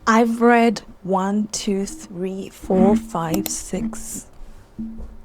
I've read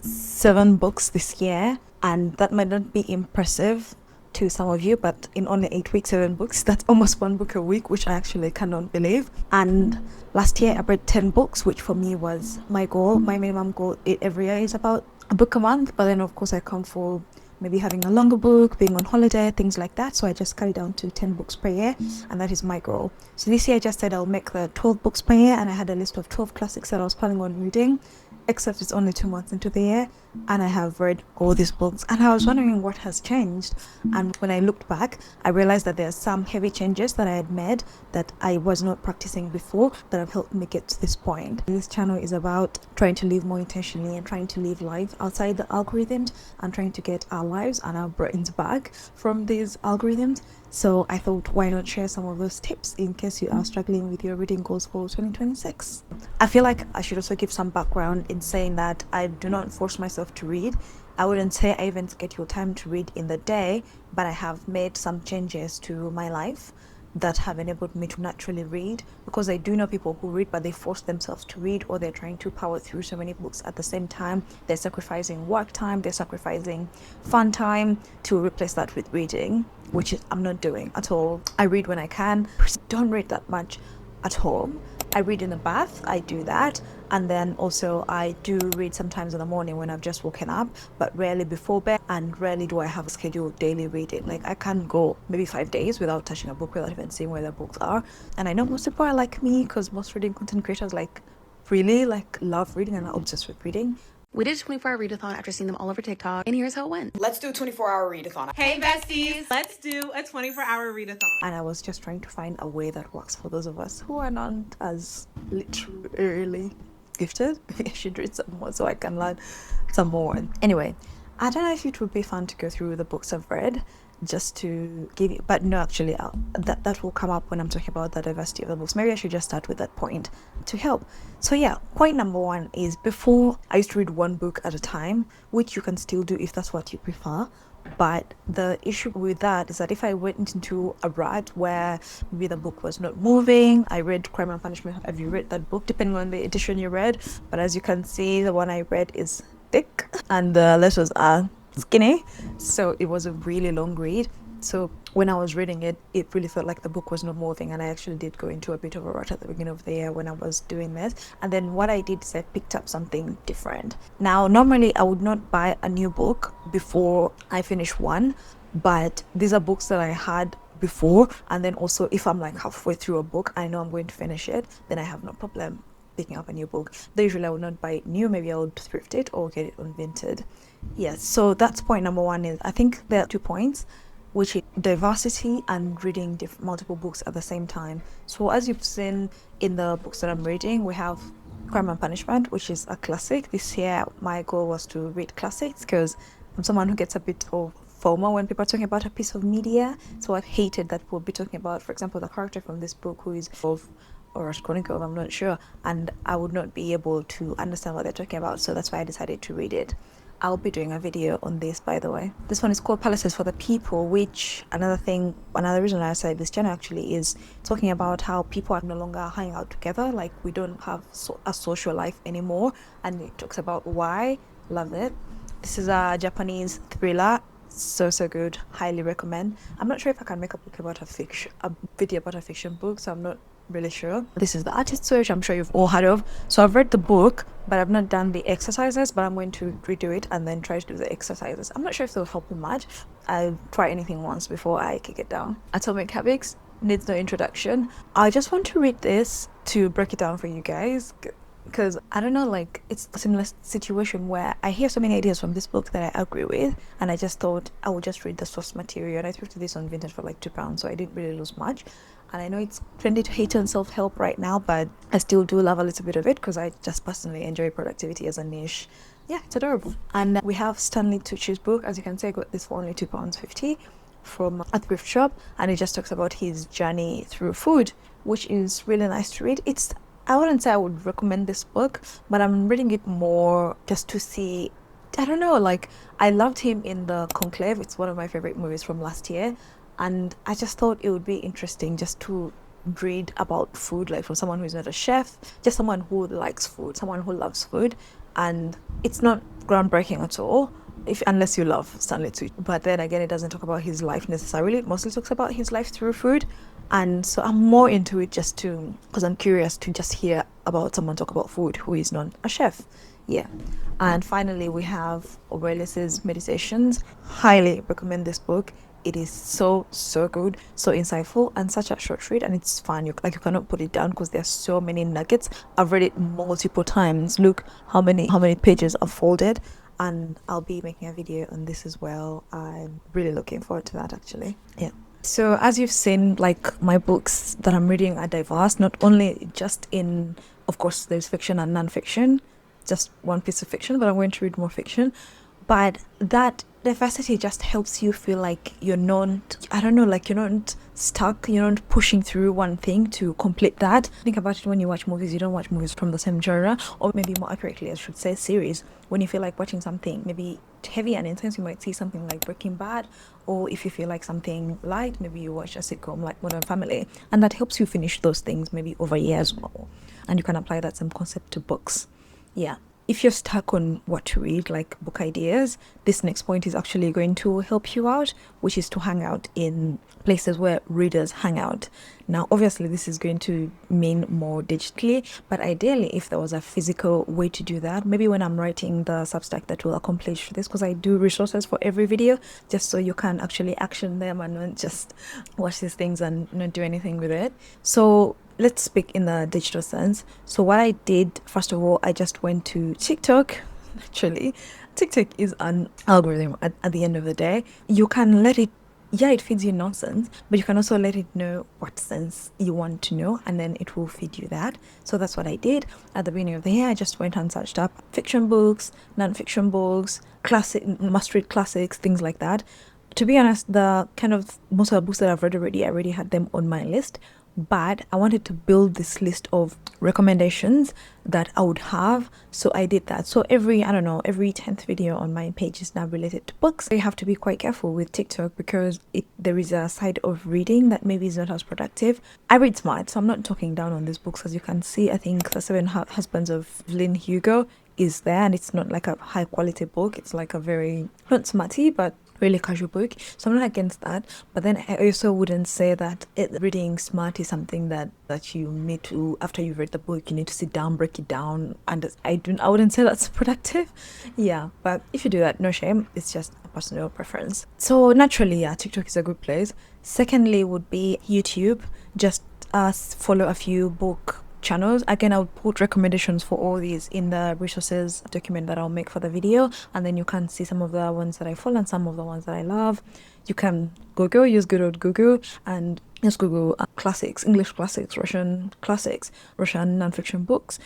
7 books this year, and that might not be impressive to some of you, but in only 8 weeks, 7 books, that's almost one book a week, which I actually cannot believe. And last year I read 10 books, which for me was my goal. My minimum goal every year is about a book a month, but then of course I count for maybe having a longer book, being on holiday, things like that. So I just cut it down to 10 books per year, and that is my goal. So this year I just said I'll make the 12 books per year, and I had a list of 12 classics that I was planning on reading, except it's only 2 months into the year, and I have read all these books. And I was wondering what has changed. And when I looked back, I realized that there are some heavy changes that I had made that I was not practicing before that have helped me get to this point. This channel is about trying to live more intentionally and trying to live life outside the algorithms and trying to get our lives and our brains back from these algorithms. So I thought, why not share some of those tips in case you are struggling with your reading goals for 2026. I feel like I should also give some background in saying that I do not force myself to read. I wouldn't say I even schedule time to read in the day, but I have made some changes to my life that have enabled me to naturally read, because I do know people who read but they force themselves to read, or they're trying to power through so many books at the same time. They're sacrificing work time, they're sacrificing fun time to replace that with reading, which I'm not doing at all. I read when I can. Don't read that much at home. I read in the bath, I do that, and then also I do read sometimes in the morning when I've just woken up, but rarely before bed, and rarely do I have a scheduled daily reading. Like, I can't go maybe 5 days without touching a book, without even seeing where the books are. And I know most people are like me, because most reading content creators really love reading and are obsessed with reading. We did a 24-hour readathon after seeing them all over TikTok, and here's how it went. Let's do a 24-hour readathon. Hey besties, let's do a 24-hour readathon. And I was just trying to find a way that works for those of us who are not as literally gifted. I should read some more so I can learn some more. Anyway, I don't know if it would be fun to go through the books I've read just to give you, but no, actually that will come up when I'm talking about the diversity of the books. Maybe I should just start with that point to help. So yeah, point number one is, before I used to read one book at a time, which you can still do if that's what you prefer. But the issue with that is that if I went into a rut where maybe the book was not moving, I read Crime and Punishment. Have you read that book? Depending on the edition you read. But as you can see, the one I read is thick and the letters are skinny. So it was a really long read. So when I was reading it, it really felt like the book was not moving, and I actually did go into a bit of a rut at the beginning of the year when I was doing this. And then what I did is I picked up something different. Now, normally I would not buy a new book before I finish one, but these are books that I had before, and then also if I'm like halfway through a book, I know I'm going to finish it, then I have no problem picking up a new book. Though usually I would not buy it new, maybe I would thrift it or get it on Vinted. Yes, so that's point number one. Is I think there are 2 points, which is diversity and reading multiple books at the same time. So as you've seen in the books that I'm reading, we have Crime and Punishment, which is a classic. This year my goal was to read classics, because I'm someone who gets a bit of FOMO when people are talking about a piece of media. So I've hated that we'll be talking about, for example, the character from this book who is of or Raskolnikov, I'm not sure, and I would not be able to understand what they're talking about. So that's why I decided to read it. I'll be doing a video on this, by the way. This one is called Palaces for the People, which another reason I started this channel actually is talking about how people are no longer hanging out together. Like, we don't have a social life anymore, and it talks about why. Love it. This is a Japanese thriller. So good, highly recommend. I'm not sure if I can make a video about a fiction book, so I'm not really sure. This is The Artist's Way, which I'm sure you've all heard of. So I've read the book, but I've not done the exercises, but I'm going to redo it and then try to do the exercises. I'm not sure if they'll help me much. I'll try anything once before I kick it down. Atomic Habits needs no introduction. I just want to read this to break it down for you guys, because I don't know, like, it's a similar situation where I hear so many ideas from this book that I agree with, and I just thought I would just read the source material. And I thrifted this on Vinted for like £2, so I didn't really lose much. And I know it's trendy to hate on self-help right now, but I still do love a little bit of it, because I just personally enjoy productivity as a niche. Yeah, it's adorable. And we have Stanley Tucci's book. As you can see, I got this for only £2.50 from a thrift shop, and it just talks about his journey through food, which is really nice to read. I wouldn't say I would recommend this book, but I'm reading it more just to see, I don't know, like, I loved him in The Conclave. It's one of my favorite movies from last year, and I just thought it would be interesting just to read about food, like from someone who's not a chef, just someone who likes food, someone who loves food. And it's not groundbreaking at all, unless you love Stanley Tucci. But then again, it doesn't talk about his life necessarily. It mostly talks about his life through food. And so I'm more into it just because I'm curious to just hear about someone talk about food who is not a chef. Yeah. And finally, we have Aurelius's Meditations. Highly recommend this book. It is so good, so insightful, and such a short read, and it's fun. You cannot put it down because there's so many nuggets. I've read it multiple times. Look how many pages I've folded, and I'll be making a video on this as well. I'm really looking forward to that, actually. Yeah. So as you've seen, like, my books that I'm reading are diverse, not only just in, of course, there's fiction and non-fiction, just one piece of fiction, but I'm going to read more fiction. But that diversity just helps you feel like you're not, you're not stuck, you're not pushing through one thing to complete that. Think about it when you watch movies. You don't watch movies from the same genre, or maybe more accurately, I should say, series. When you feel like watching something maybe heavy and intense, you might see something like Breaking Bad, or if you feel like something light, maybe you watch a sitcom like Modern Family, and that helps you finish those things maybe over years more. And you can apply that same concept to books. Yeah. If you're stuck on what to read, like book ideas, this next point is actually going to help you out, which is to hang out in places where readers hang out. Now, obviously, this is going to mean more digitally, but ideally, if there was a physical way to do that, maybe when I'm writing the Substack that will accomplish this, because I do resources for every video, just so you can actually action them and not just watch these things and not do anything with it. So let's speak in the digital sense. So what I did, first of all, I just went to TikTok. Actually, TikTok is an algorithm at the end of the day. You can let it, it feeds you nonsense, but you can also let it know what sense you want to know, and then it will feed you that. So that's what I did. At the beginning of the year, I just went and searched up fiction books, non-fiction books, must-read classics, things like that. To be honest, the kind of most of the books that I've read already, I already had them on my list. But I wanted to build this list of recommendations that I would have, so I did that. So every 10th video on my page is now related to books. You have to be quite careful with TikTok because there is a side of reading that maybe is not as productive. I read smart, so I'm not talking down on these books. As you can see, I think The Seven Husbands of Evelyn Hugo is there, and it's not like a high quality book. It's like a very, not smarty, but really casual book. So I'm not against that, but then I also wouldn't say that reading smart is something that you need to, after you've read the book, you need to sit down, break it down, and I wouldn't say that's productive. Yeah, but if you do that, no shame. It's just a personal preference. So naturally, yeah, TikTok is a good place. Secondly would be YouTube. Just follow a few book channels. Again, I'll put recommendations for all these in the resources document that I'll make for the video, and then you can see some of the ones that I follow and some of the ones that I love. You can use good old Google, and just Google classics, English classics, Russian classics, Russian non-fiction books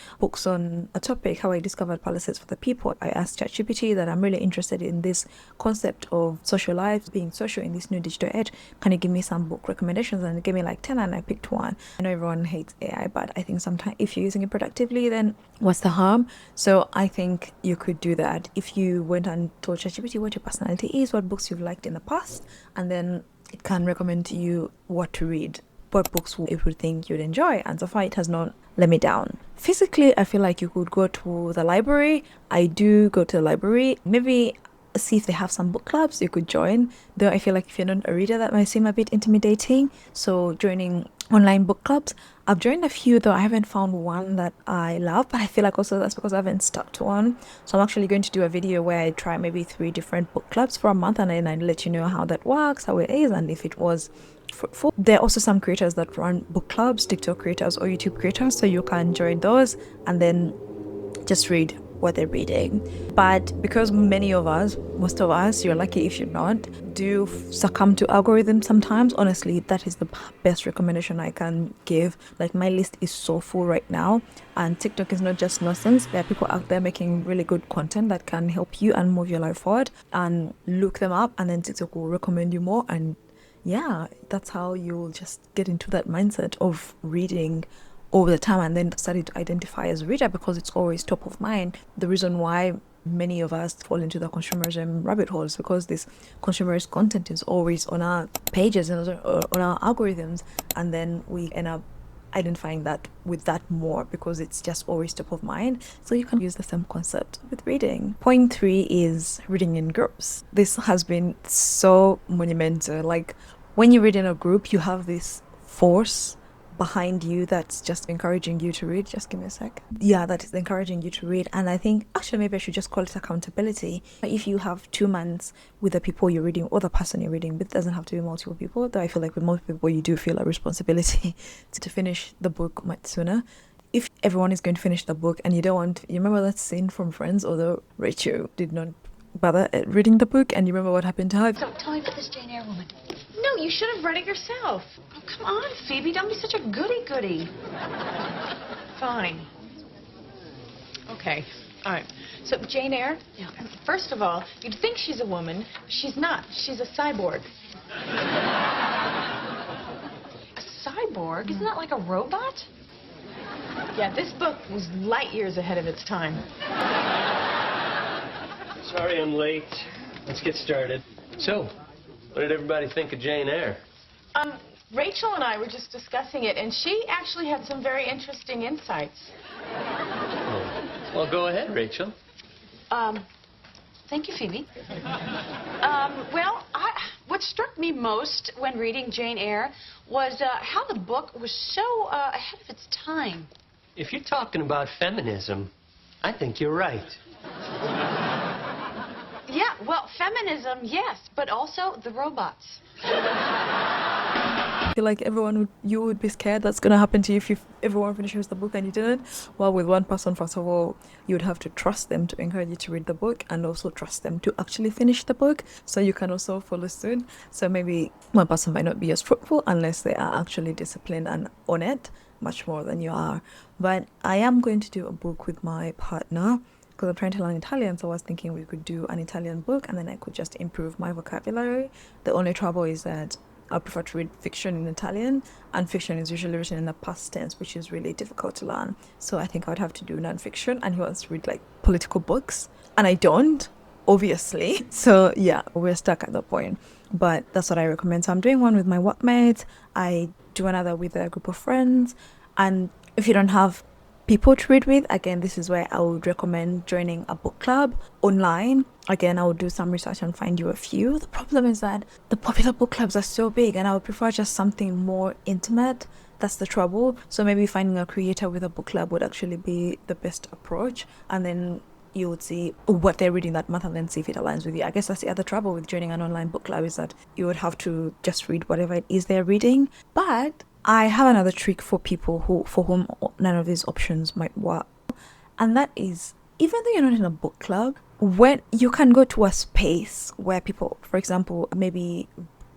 on a topic, how I discovered Palisades for the People. I asked ChatGPT that I'm really interested in this concept of social life, being social in this new digital age. Can you give me some book recommendations? And it gave me like 10, and I picked one. I know everyone hates AI, but I think sometimes if you're using it productively, then what's the harm? So I think you could do that. If you went and told ChatGPT what your personality is, what books you've liked in the past, and then it can recommend to you what to read, what books it would think you'd enjoy, and so far it has not let me down. Physically, I feel like you could go to the library. I do go to the library. Maybe see if they have some book clubs you could join, though I feel like if you're not a reader, that might seem a bit intimidating. So joining online book clubs, I've joined a few, though I haven't found one that I love, but I feel like also that's because I haven't stuck to one. So I'm actually going to do a video where I try maybe 3 different book clubs for a month, and then I let you know how that works, how it is, and if it was fruitful. There are also some creators that run book clubs, TikTok creators or YouTube creators, so you can join those and then just read what they're reading. But because most of us, you're lucky if you're not, do succumb to algorithms sometimes, honestly, that is the best recommendation I can give. Like, my list is so full right now, and TikTok is not just nonsense. There are people out there making really good content that can help you and move your life forward, and look them up, and then TikTok will recommend you more. And yeah, that's how you'll just get into that mindset of reading all the time, and then started to identify as a reader because it's always top of mind. The reason why many of us fall into the consumerism rabbit holes because this consumerist content is always on our pages and on our algorithms, and then we end up identifying that with that more because it's just always top of mind. So you can use the same concept with reading. Point 3 is reading in groups. This has been so monumental. Like when you read in a group, you have this force behind you that's just encouraging you to read. Just give me a sec. Yeah, that is encouraging you to read. And I think actually maybe I should just call it accountability. If you have 2 months with the people you're reading or the person you're reading, but it doesn't have to be multiple people, though I feel like with multiple people you do feel a responsibility to finish the book much sooner. If everyone is going to finish the book and you don't want, you remember that scene from Friends, although Rachel did not bother reading the book, and you remember what happened to her? So tell me about this Jane Eyre woman. No, you should have read it yourself. Oh, come on, Phoebe. Don't be such a goody-goody. Fine. Okay. All right. So, Jane Eyre, Yeah. first of all, you'd think she's a woman. She's not. She's a cyborg. A cyborg? Isn't that like a robot? Yeah, this book was light years ahead of its time. Sorry I'm late. Let's get started. So, what did everybody think of Jane Eyre? Rachel and I were just discussing it, and she actually had some very interesting insights. Well, go ahead, Rachel. Thank you, Phoebe. What struck me most when reading Jane Eyre was how the book was so ahead of its time. If you're talking about feminism, I think you're right. Yeah, well, feminism, yes, but also the robots. I feel like you would be scared that's going to happen to you if everyone finishes the book and you didn't. Well, with one person, first of all, you would have to trust them to encourage you to read the book and also trust them to actually finish the book so you can also follow suit. So maybe one person might not be as fruitful unless they are actually disciplined and on it much more than you are. But I am going to do a book with my partner because I'm trying to learn Italian, so I was thinking we could do an Italian book and then I could just improve my vocabulary. The only trouble is that I prefer to read fiction in Italian, and fiction is usually written in the past tense, which is really difficult to learn. So I think I would have to do non-fiction, and he wants to read like political books, and I don't, obviously. So yeah, we're stuck at that point. But that's what I recommend. So I'm doing one with my workmates. I do another with a group of friends, and if you don't have people to read with, again, this is where I would recommend joining a book club online. Again, I would do some research and find you a few. The problem is that the popular book clubs are so big and I would prefer just something more intimate. That's the trouble. So maybe finding a creator with a book club would actually be the best approach, and then you would see what they're reading that month and then see if it aligns with you. I guess that's the other trouble with joining an online book club, is that you would have to just read whatever it is they're reading. But I have another trick for people for whom none of these options might work, and that is, even though you're not in a book club, when you can go to a space where people, for example, maybe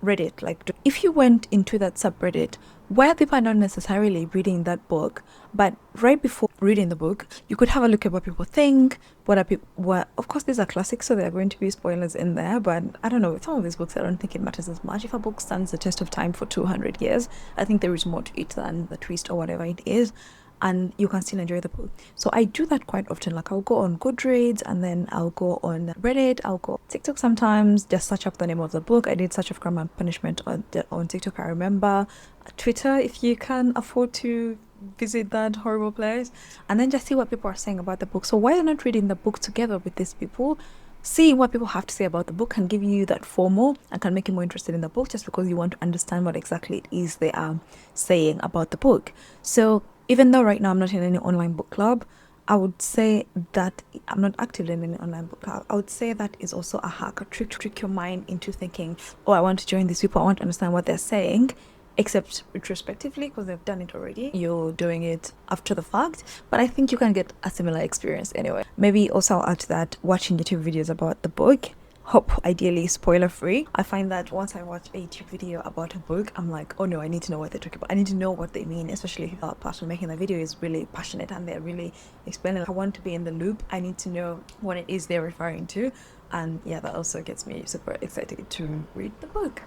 Reddit, like if you went into that subreddit where people are not necessarily reading that book, but right before reading the book, you could have a look at what people think, of course these are classics, so there are going to be spoilers in there, but I don't know, with some of these books I don't think it matters as much. If a book stands the test of time for 200 years, I think there is more to it than the twist or whatever it is, and you can still enjoy the book. So I do that quite often. Like I'll go on Goodreads, and then I'll go on Reddit, I'll go TikTok sometimes, just search up the name of the book. I did Search of Crime and Punishment on TikTok, I remember. Twitter, if you can afford to visit that horrible place, and then just see what people are saying about the book. So why are you not reading the book together with these people? Seeing what people have to say about the book can give you that FOMO and can make you more interested in the book, just because you want to understand what exactly it is they are saying about the book. So even though right now I'm not in any online book club, I would say that I'm not active in any online book club. I would say that is also a hack, a trick to trick your mind into thinking, oh, I want to join these people, I want to understand what they're saying, except retrospectively, because they've done it already. You're doing it after the fact, but I think you can get a similar experience anyway. Maybe also I'll add to that watching YouTube videos about the book. Hope ideally spoiler free. I find that once I watch a YouTube video about a book, I'm like, oh no, I need to know what they're talking about. I need to know what they mean, especially if the person making the video is really passionate and they're really explaining. I want to be in the loop. I need to know what it is they're referring to, and yeah, that also gets me super excited to read the book.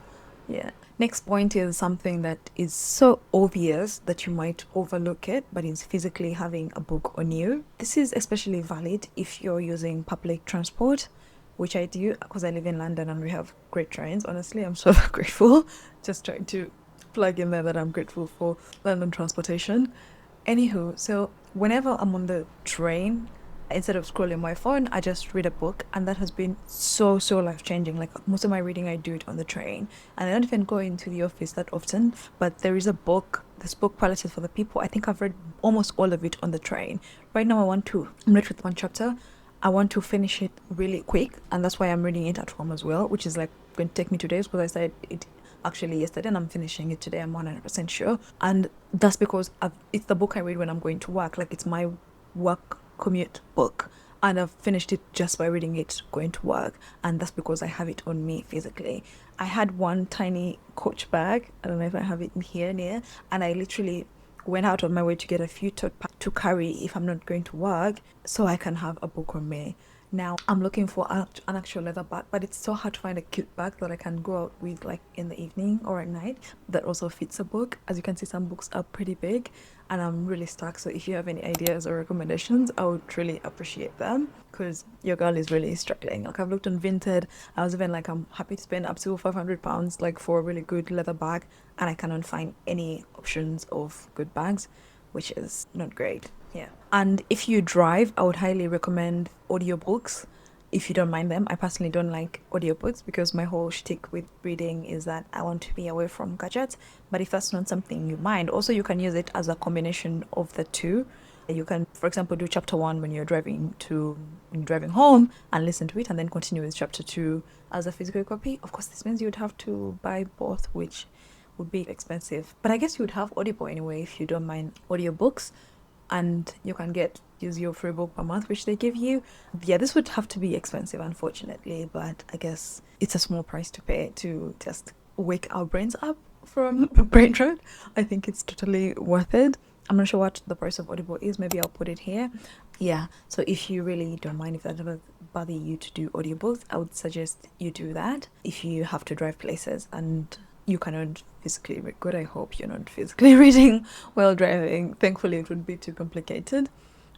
Yeah. Next point is something that is so obvious that you might overlook it, but it's physically having a book on you. This is especially valid if you're using public transport, which I do because I live in London and we have great trains. Honestly, I'm so grateful. Just trying to plug in there that I'm grateful for London transportation. Anywho, so whenever I'm on the train, instead of scrolling my phone, I just read a book, and that has been so life changing. Like most of my reading, I do it on the train, and I don't even go into the office that often. But there is a book, this book, Palaces for the People. I think I've read almost all of it on the train. Right now, I'm left with one chapter. I want to finish it really quick, and that's why I'm reading it at home as well, which is like going to take me 2 days because I started it actually yesterday and I'm finishing it today. I'm 100% sure, and that's because it's the book I read when I'm going to work. Like it's my work commute book, and I've finished it just by reading it going to work, and that's because I have it on me physically. I had one tiny coach bag, I don't know if I have it in here near, and I literally went out on my way to get a few tote bags to carry if I'm not going to work, so I can have a book on me. Now I'm looking for an actual leather bag, but it's so hard to find a cute bag that I can go out with like in the evening or at night that also fits a book. As you can see, some books are pretty big and I'm really stuck. So if you have any ideas or recommendations, I would really appreciate them, because your girl is really struggling. Like I've looked on Vinted, I was even like, I'm happy to spend up to £500 like for a really good leather bag, and I cannot find any options of good bags, which is not great. Yeah. And if you drive, I would highly recommend audiobooks if you don't mind them. I personally don't like audiobooks because my whole shtick with reading is that I want to be away from gadgets. But if that's not something you mind, also you can use it as a combination of the two. You can, for example, do chapter 1 when you're driving home and listen to it, and then continue with chapter 2 as a physical copy. Of course, this means you would have to buy both, which would be expensive. But I guess you would have Audible anyway if you don't mind audiobooks. And you can use your free book per month, which they give you. Yeah, this would have to be expensive, unfortunately, but I guess it's a small price to pay to just wake our brains up from brain rot. I think it's totally worth it. I'm not sure what the price of Audible is. Maybe I'll put it here. Yeah, so if you really don't mind, if that doesn't bother you to do audiobooks, I would suggest you do that if you have to drive places and you cannot physically read. Good, I hope you're not physically reading while driving. Thankfully, it would be too complicated.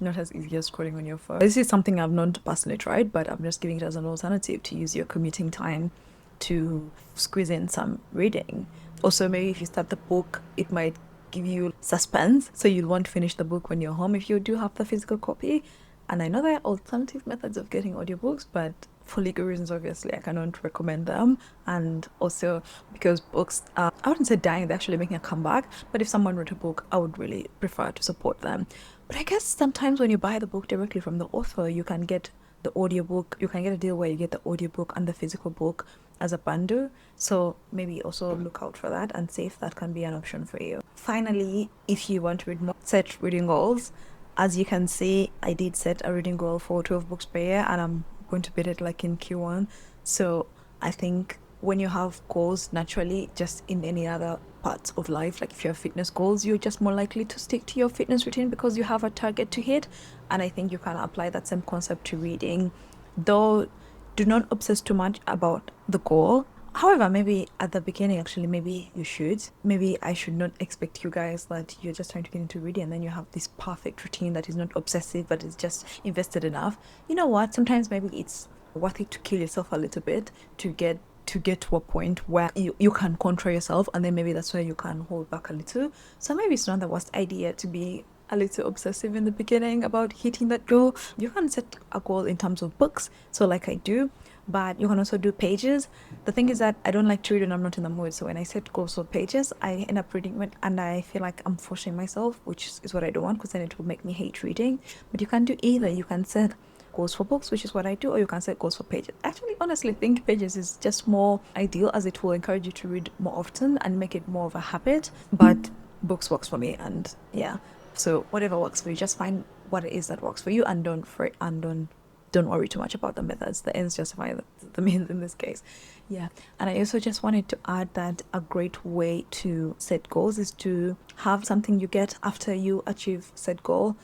Not as easy as scrolling on your phone. This is something I've not personally tried, but I'm just giving it as an alternative to use your commuting time to squeeze in some reading. Also, maybe if you start the book, it might give you suspense, so you'll want to finish the book when you're home if you do have the physical copy. And I know there are alternative methods of getting audiobooks, but for legal reasons, obviously, I cannot recommend them. And also because books are, I wouldn't say dying, they're actually making a comeback. But if someone wrote a book, I would really prefer to support them. But I guess sometimes when you buy the book directly from the author, you can get the audiobook. You can get a deal where you get the audiobook and the physical book as a bundle. So maybe also look out for that and see if that can be an option for you. Finally, if you want to read more, set reading goals. As you can see, I did set a reading goal for 12 books per year, and I'm going to beat it like in Q1. So I think when you have goals, naturally, just in any other parts of life, like if you have fitness goals, you're just more likely to stick to your fitness routine because you have a target to hit. And I think you can apply that same concept to reading, though do not obsess too much about the goal. However, maybe at the beginning, actually, maybe you should. Maybe I should not expect you guys that you're just trying to get into reading and then you have this perfect routine that is not obsessive but is just invested enough. You know what? Sometimes maybe it's worth it to kill yourself a little bit to get to a point where you can control yourself, and then maybe that's where you can hold back a little. So maybe it's not the worst idea to be a little obsessive in the beginning about hitting that goal. You can set a goal in terms of books, so like I do, but you can also do pages. The thing is that I don't like to read when I'm not in the mood, so when I set goals for pages, I end up reading it and I feel like I'm forcing myself, which is what I don't want, because then it will make me hate reading. But you can do either. You can set goals for books, which is what I do, or you can set goals for pages. Actually, honestly, think pages is just more ideal, as it will encourage you to read more often and make it more of a habit. But books works for me, and yeah, so whatever works for you, just find what it is that works for you, and don't worry too much about the methods. The ends justify the means in this case. Yeah. And I also just wanted to add that a great way to set goals is to have something you get after you achieve said goal.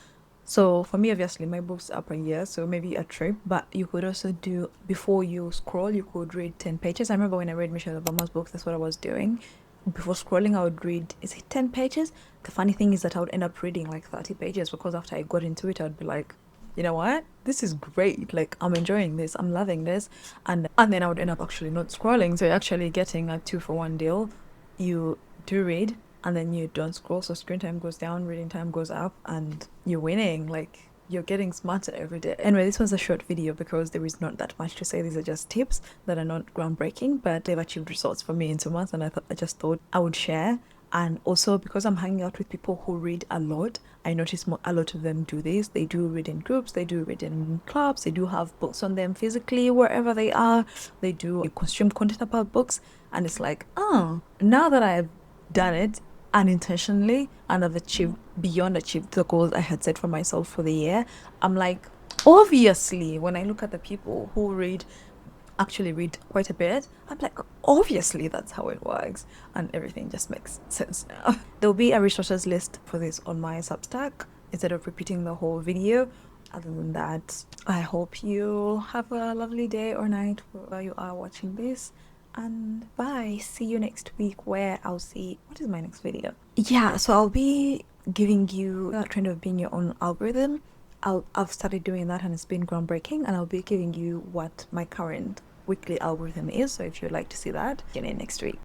So for me, obviously, my books are per year, so maybe a trip. But you could also do, before you scroll, you could read 10 pages. I remember when I read Michelle Obama's book, that's what I was doing. Before scrolling, I would read, is it 10 pages? The funny thing is that I would end up reading like 30 pages, because after I got into it, I'd be like, you know what, this is great, like I'm enjoying this, I'm loving this. And then I would end up actually not scrolling, so you're actually getting a 2-for-1 deal. You do read and then you don't scroll, so screen time goes down, reading time goes up, and you're winning. Like, you're getting smarter every day. Anyway, this was a short video because there is not that much to say. These are just tips that are not groundbreaking, but they've achieved results for me in 2 months, and I just thought I would share. And also, because I'm hanging out with people who read a lot, I notice a lot of them do this. They do read in groups, they do read in clubs, they do have books on them physically wherever they are, they do consume content about books. And it's like, oh, now that I've done it unintentionally and I've achieved the goals I had set for myself for the year, I'm like, obviously, when I look at the people who actually read quite a bit, I'm like, obviously that's how it works, and everything just makes sense now. There'll be a resources list for this on my Substack instead of repeating the whole video. Other than that, I hope you have a lovely day or night wherever you are watching this, and bye. See you next week, where I'll see what is my next video. Yeah, so I'll be giving you a trend of being your own algorithm. I've started doing that and it's been groundbreaking, and I'll be giving you what my current weekly algorithm is. So if you'd like to see that, tune in next week.